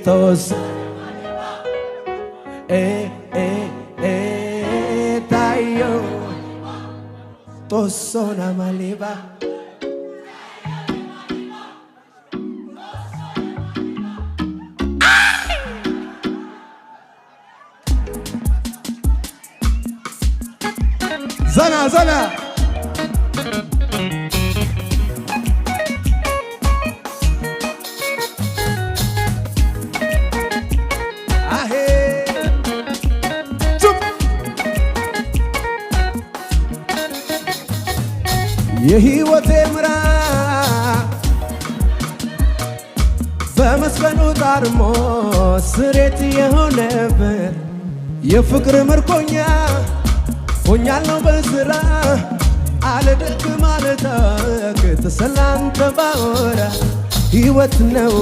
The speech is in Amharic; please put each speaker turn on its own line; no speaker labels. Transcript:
ቶስ ታዮ ቶሶና ማሊባ ዘና ዘና የሕይወቴ ምዕራፍ በመስቀሉ ታርሞ ስሬት የሆነበት የፍቅር ምርኮኛ ሆኛለሁ በሥራ አልደክም አልታክት ስላንተ ባወራ ሕይወት ነው